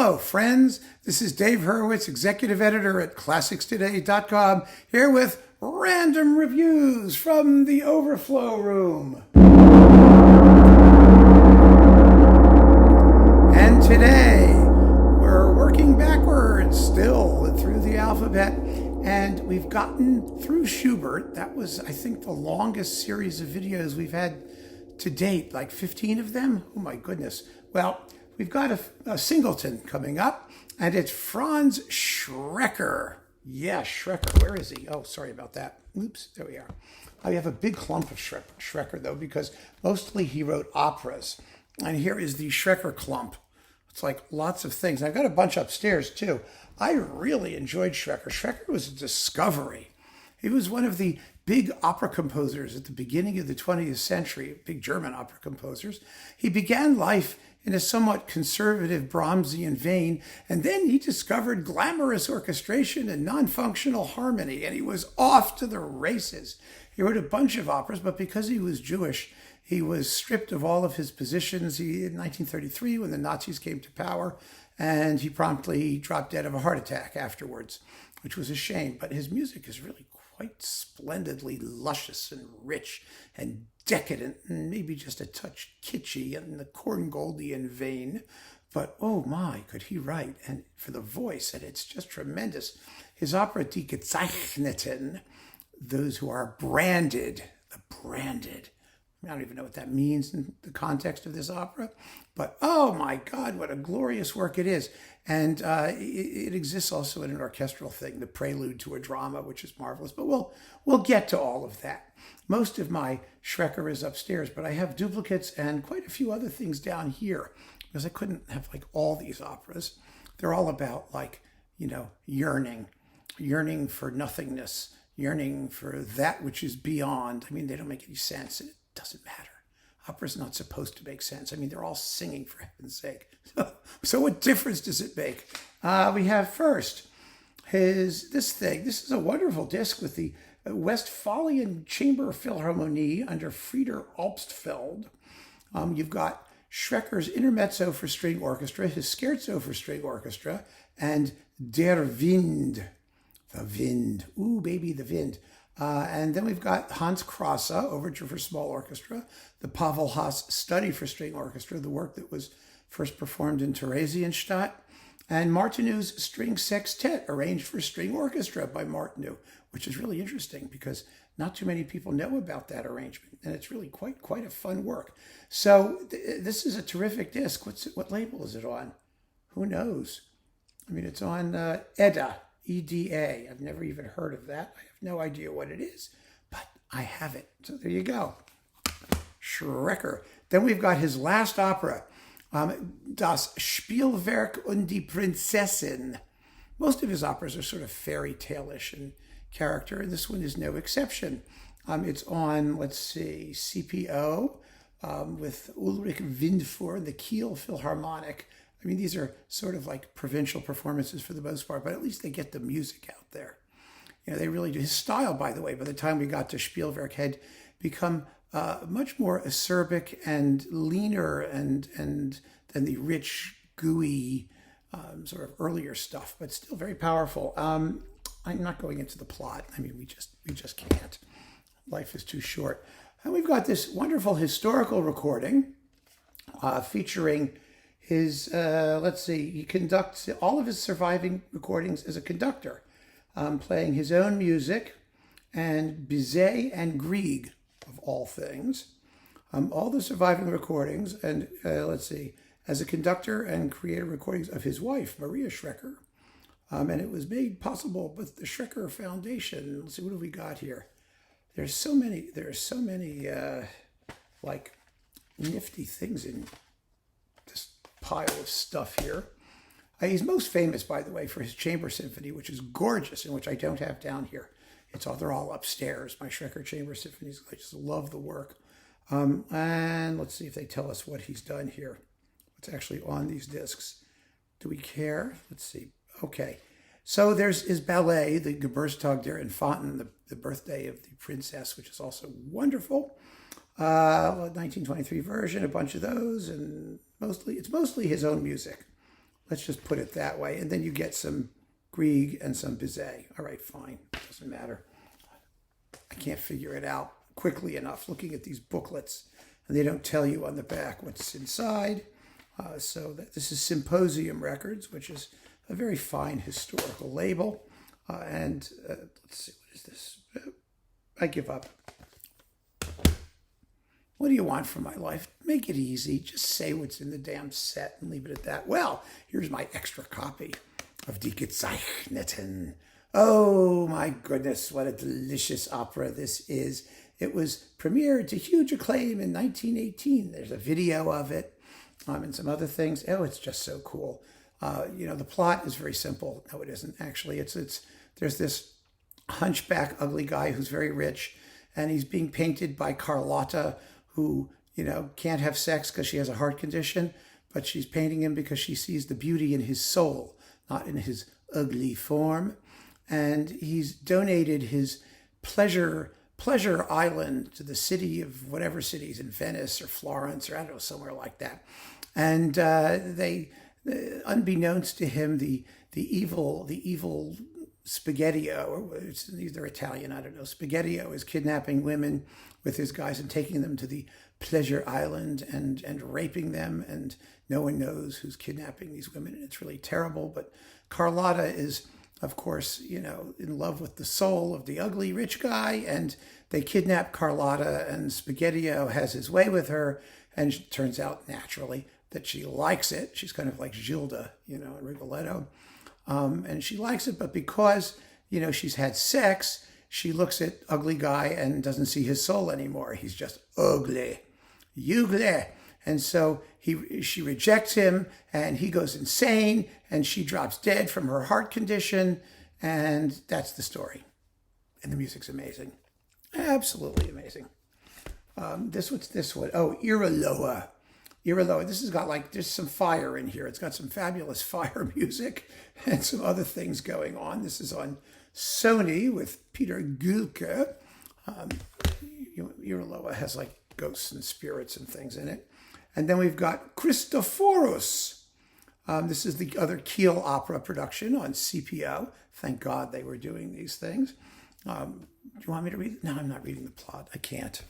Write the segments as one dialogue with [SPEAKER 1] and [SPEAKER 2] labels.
[SPEAKER 1] Hello, friends. This is Dave Hurwitz, executive editor at ClassicsToday.com, here with random reviews from the Overflow room. And today, we're working backwards still through the alphabet, and we've gotten through Schubert. That was, I think, the longest series of videos we've had to date, like 15 of them. Oh my goodness. Well, we've got a singleton coming up, and it's Franz Schreker. Yeah, Schreker. Where is he? Oh, sorry about that. Oops, there we are. I have a big clump of Schreker, though, because mostly he wrote operas. And here is the Schreker clump. It's like lots of things. I've got a bunch upstairs, too. I really enjoyed Schreker. Schreker was a discovery. He was one of the big opera composers at the beginning of the 20th century, big German opera composers. He began life in a somewhat conservative Brahmsian vein, and then he discovered glamorous orchestration and non-functional harmony, and he was off to the races. He wrote a bunch of operas, but because he was Jewish, he was stripped of all of his positions in 1933 when the Nazis came to power, and he promptly dropped dead of a heart attack afterwards, which was a shame. But his music is really quite splendidly luscious and rich and decadent and maybe just a touch kitschy in the Korngoldian vein. But oh my, could he write? And for the voice, and it's just tremendous. His opera Die Gezeichneten, those who are branded, the branded. I don't even know what that means in the context of this opera, but oh my God, what a glorious work it is. And it exists also in an orchestral thing, the prelude to a drama, which is marvelous, but we'll get to all of that. Most of my Schreker is upstairs, but I have duplicates and quite a few other things down here because I couldn't have like all these operas. They're all about like, yearning for nothingness, yearning for that which is beyond. I mean, they don't make any sense. It doesn't matter. Opera's not supposed to make sense. I mean, they're all singing, for heaven's sake. So what difference does it make? We have first this thing. This is a wonderful disc with the Westphalian Chamber Philharmonie under Frieder Obstfeld. You've got Schreker's Intermezzo for String Orchestra, his Scherzo for String Orchestra, and Der Wind. The Wind. Ooh, baby, the Wind. And then we've got Hans Krasse, Overture for Small Orchestra, the Pavel Haas Study for String Orchestra, the work that was first performed in Theresienstadt, and Martinew's String Sextet, arranged for string orchestra by Martineau, which is really interesting because not too many people know about that arrangement, and it's really quite a fun work. So this is a terrific disc. What label is it on? Who knows? I mean, it's on EDA, EDA. I've never even heard of that. I have no idea what it is, but I have it. So there you go. Schreker. Then we've got his last opera, Das Spielwerk und die Prinzessin. Most of his operas are sort of fairy tale-ish in character, and this one is no exception. It's on, let's see, CPO with Ulrich Windfuhr and the Kiel Philharmonic. I mean, these are sort of like provincial performances for the most part, but at least they get the music out there. They really do. His style, by the way, by the time we got to Spielwerk, had become much more acerbic and leaner and than the rich, gooey sort of earlier stuff, but still very powerful. I'm not going into the plot. I mean, we just can't. Life is too short. And we've got this wonderful historical recording featuring his, he conducts all of his surviving recordings as a conductor, playing his own music and Bizet and Grieg, of all things. All the surviving recordings, and as a conductor and creator recordings of his wife, Maria Schreker. And it was made possible with the Schreker Foundation. Let's see, what have we got here? There are so many like nifty things in this pile of stuff here. He's most famous, by the way, for his chamber symphony, which is gorgeous and which I don't have down here. They're all upstairs, my Schreker chamber symphonies. I just love the work. And let's see if they tell us what he's done here. What's actually on these discs. Do we care? Let's see. Okay. So there's his ballet, the Geburtstag der Infanten, the birthday of the princess, which is also wonderful. 1923 version, a bunch of those, and it's mostly his own music. Let's just put it that way. And then you get some Grieg and some Bizet. All right, fine. Doesn't matter. I can't figure it out quickly enough looking at these booklets. And they don't tell you on the back what's inside. So this is Symposium Records, which is a very fine historical label. Let's see, what is this? I give up. What do you want from my life? Make it easy. Just say what's in the damn set and leave it at that. Well, here's my extra copy of Die Gezeichneten. Oh my goodness, what a delicious opera this is. It was premiered to huge acclaim in 1918. There's a video of it and some other things. Oh, it's just so cool. The plot is very simple. No, it isn't actually. There's this hunchback, ugly guy who's very rich, and he's being painted by Carlotta, who, can't have sex because she has a heart condition, but she's painting him because she sees the beauty in his soul, not in his ugly form. And he's donated his pleasure island to the city of whatever cities in Venice or Florence or I don't know, somewhere like that. And unbeknownst to him, the evil Spaghettio, it's either Italian, I don't know. Spaghettio is kidnapping women with his guys and taking them to the pleasure island and raping them, and no one knows who's kidnapping these women, and it's really terrible. But Carlotta is, of course, in love with the soul of the ugly rich guy, and they kidnap Carlotta, and Spaghettio has his way with her, and it turns out naturally that she likes it. She's kind of like Gilda, in Rigoletto. And she likes it, but because, she's had sex, she looks at ugly guy and doesn't see his soul anymore. He's just ugly. And so she rejects him, and he goes insane, and she drops dead from her heart condition, and that's the story. And the music's amazing. Absolutely amazing. What's this one? Oh, Iraloa. This has got there's some fire in here. It's got some fabulous fire music and some other things going on. This is on Sony with Peter Gülke. Iraloa has ghosts and spirits and things in it. And then we've got Christophorus. This is the other Kiel opera production on CPO. Thank God they were doing these things. Do you want me to read it? No, I'm not reading the plot. I can't.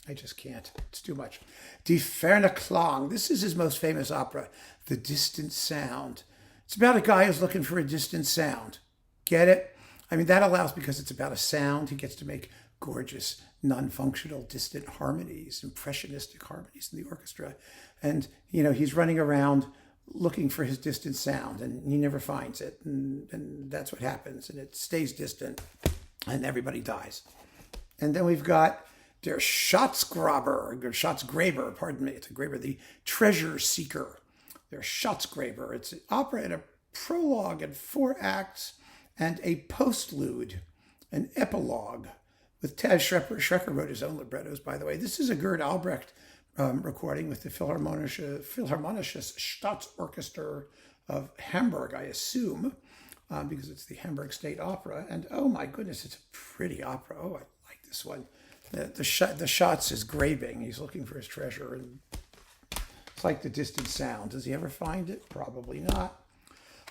[SPEAKER 1] I just can't. It's too much. Die Ferne Klang. This is his most famous opera, The Distant Sound. It's about a guy who's looking for a distant sound. Get it? I mean, that allows, because it's about a sound, he gets to make gorgeous, non-functional, distant harmonies, impressionistic harmonies in the orchestra. And, he's running around looking for his distant sound, and he never finds it. And that's what happens. And it stays distant, and everybody dies. And then we've got Der Schatzgraber, it's a Graber, the treasure seeker. Der Schatzgraber. It's an opera and a prologue and 4 acts and a postlude, an epilogue with Taz Schreker. Schreker wrote his own librettos, by the way. This is a Gerd Albrecht recording with the Philharmonisches Staatsorchester of Hamburg, I assume, because it's the Hamburg State Opera. And oh my goodness, it's a pretty opera. Oh, I like this one. The Schatz is graving. He's looking for his treasure, and it's like The Distant Sound. Does he ever find it? Probably not.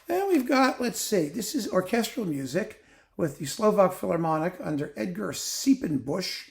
[SPEAKER 1] Then we've got, let's see, this is orchestral music with the Slovak Philharmonic under Edgar Siepenbusch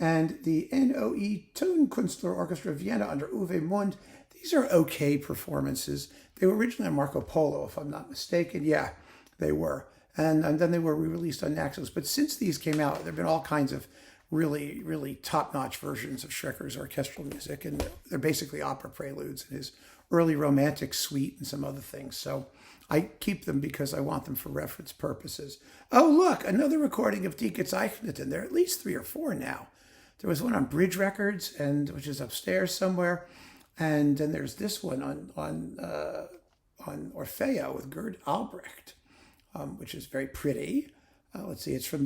[SPEAKER 1] and the NOE Tonkünstler Orchestra of Vienna under Uwe Mund. These are okay performances. They were originally on Marco Polo, if I'm not mistaken. Yeah, they were. And then they were re-released on Naxos. But since these came out, there have been all kinds of really, really top-notch versions of Schreker's orchestral music, and they're basically opera preludes and his early romantic suite and some other things. So I keep them because I want them for reference purposes. Oh, look, another recording of Die Gezeichneten. There are at least 3 or 4 now. There was one on Bridge Records, which is upstairs somewhere, and then there's this one on Orfeo with Gerd Albrecht, which is very pretty. Let's see, it's from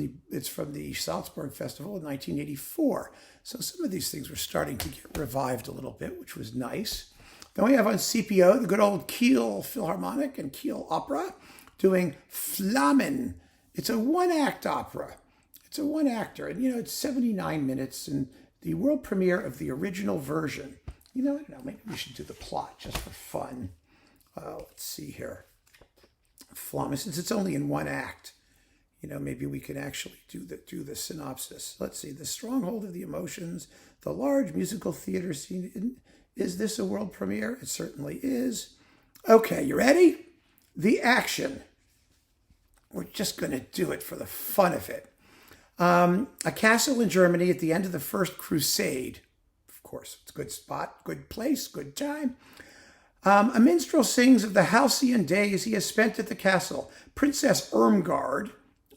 [SPEAKER 1] the Salzburg Festival in 1984. So some of these things were starting to get revived a little bit, which was nice. Then we have on CPO the good old Kiel Philharmonic and Kiel Opera doing Flamin. It's a 1-act opera. It's a 1-actor, and it's 79 minutes, and the world premiere of the original version. I don't know, maybe we should do the plot just for fun. let's see here. Flamin, since it's only in one act, maybe we can actually do the synopsis. Let's see. The stronghold of the emotions, the large musical theater scene. Is this a world premiere? It certainly is. Okay, you ready? The action. We're just going to do it for the fun of it. A castle in Germany at the end of the First Crusade. Of course, it's a good spot, good place, good time. A minstrel sings of the halcyon days he has spent at the castle. Princess Irmgard,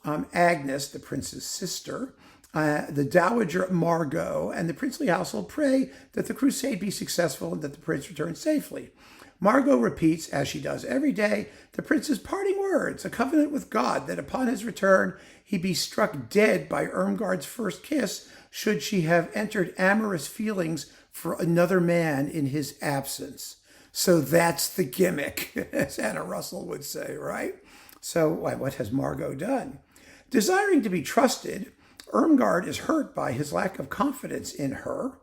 [SPEAKER 1] Agnes, the prince's sister, the dowager Margot, and the princely household pray that the crusade be successful and that the prince return safely. Margot repeats, as she does every day, the prince's parting words, a covenant with God that upon his return he be struck dead by Irmgard's first kiss should she have entered amorous feelings for another man in his absence. So that's the gimmick, as Anna Russell would say, right? So what has Margot done? Desiring to be trusted, Irmgard is hurt by his lack of confidence in her,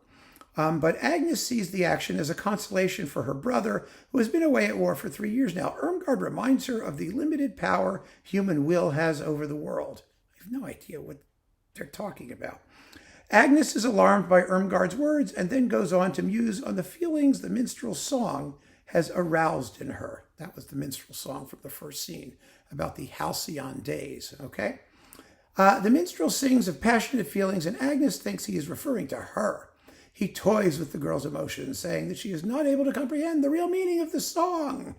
[SPEAKER 1] but Agnes sees the action as a consolation for her brother, who has been away at war for 3 years now. Irmgard reminds her of the limited power human will has over the world. I have no idea what they're talking about. Agnes is alarmed by Irmgard's words and then goes on to muse on the feelings the minstrel's song has aroused in her. That was the minstrel song from the first scene about the halcyon days, okay? The minstrel sings of passionate feelings, and Agnes thinks he is referring to her. He toys with the girl's emotions, saying that she is not able to comprehend the real meaning of the song.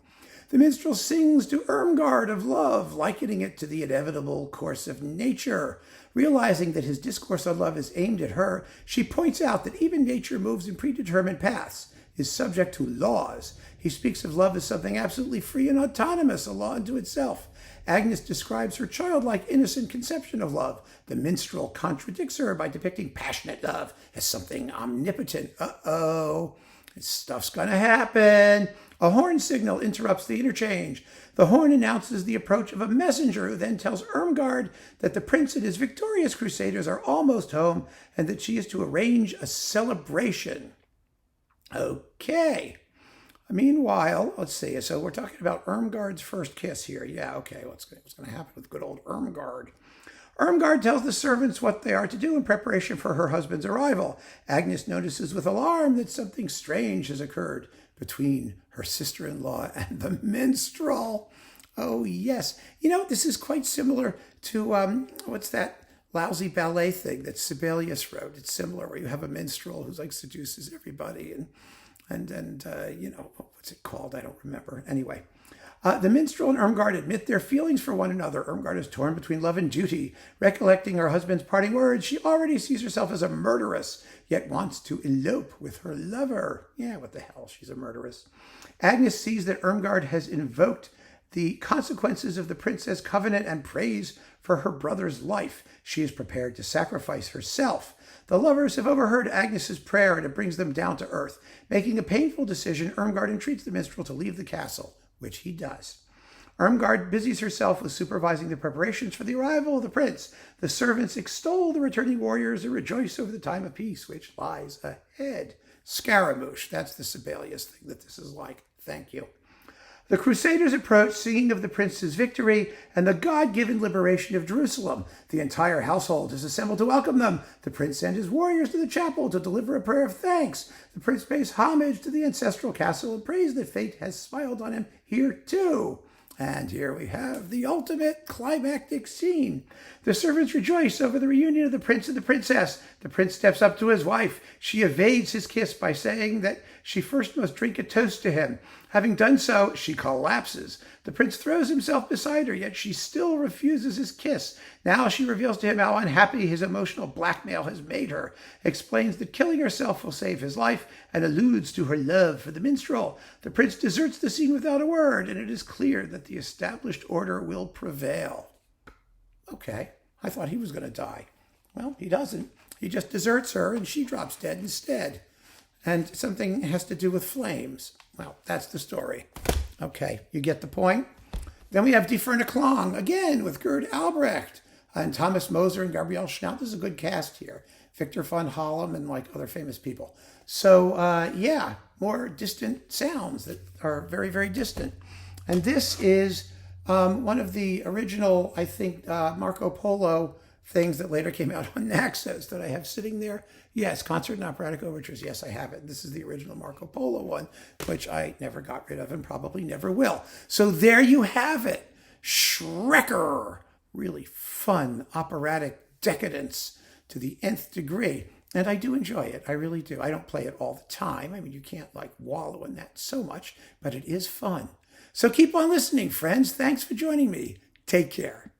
[SPEAKER 1] The minstrel sings to Irmgard of love, likening it to the inevitable course of nature. Realizing that his discourse on love is aimed at her, she points out that even nature moves in predetermined paths, is subject to laws. He speaks of love as something absolutely free and autonomous, a law unto itself. Agnes describes her childlike, innocent conception of love. The minstrel contradicts her by depicting passionate love as something omnipotent. Uh-oh, this stuff's gonna happen. A horn signal interrupts the interchange. The horn announces the approach of a messenger who then tells Irmgard that the prince and his victorious crusaders are almost home and that she is to arrange a celebration. Okay. Meanwhile, let's see. So we're talking about Irmgard's first kiss here. Yeah, okay. What's going to happen with good old Irmgard? Irmgard tells the servants what they are to do in preparation for her husband's arrival. Agnes notices with alarm that something strange has occurred between her sister-in-law and the minstrel. Oh, yes. This is quite similar to, what's that lousy ballet thing that Sibelius wrote? It's similar, where you have a minstrel who seduces everybody and what's it called? I don't remember. Anyway, the minstrel and Irmgard admit their feelings for one another. Irmgard is torn between love and duty. Recollecting her husband's parting words, she already sees herself as a murderess, yet wants to elope with her lover. Yeah, what the hell? She's a murderess. Agnes sees that Irmgard has invoked the consequences of the princess' covenant and prays for her brother's life. She is prepared to sacrifice herself. The lovers have overheard Agnes's prayer, and it brings them down to earth. Making a painful decision, Irmgard entreats the minstrel to leave the castle, which he does. Irmgard busies herself with supervising the preparations for the arrival of the prince. The servants extol the returning warriors and rejoice over the time of peace, which lies ahead. Scaramouche, that's the Sibelius thing that this is like. Thank you. The Crusaders approach, singing of the prince's victory and the God-given liberation of Jerusalem. The entire household is assembled to welcome them. The prince sends his warriors to the chapel to deliver a prayer of thanks. The prince pays homage to the ancestral castle and prays that fate has smiled on him here too. And here we have the ultimate climactic scene. The servants rejoice over the reunion of the prince and the princess. The prince steps up to his wife. She evades his kiss by saying that she first must drink a toast to him. Having done so, she collapses. The prince throws himself beside her, yet she still refuses his kiss. Now she reveals to him how unhappy his emotional blackmail has made her, explains that killing herself will save his life, and alludes to her love for the minstrel. The prince deserts the scene without a word, and it is clear that the established order will prevail. Okay, I thought he was going to die. Well, he doesn't. He just deserts her, and she drops dead instead. And something has to do with flames. Well, that's the story. Okay, you get the point? Then we have Die Verklang, again, with Gerd Albrecht and Thomas Moser and Gabrielle Schnaut. This is a good cast here. Victor von Hallam and like other famous people. So yeah, more distant sounds that are very, very distant. And this is one of the original, I think, Marco Polo things that later came out on Naxos that I have sitting there. Yes, concert and operatic overtures. Yes, I have it. This is the original Marco Polo one, which I never got rid of and probably never will. So there you have it. Schreker. Really fun operatic decadence to the nth degree. And I do enjoy it. I really do. I don't play it all the time. I mean, you can't like wallow in that so much, but it is fun. So keep on listening, friends. Thanks for joining me. Take care.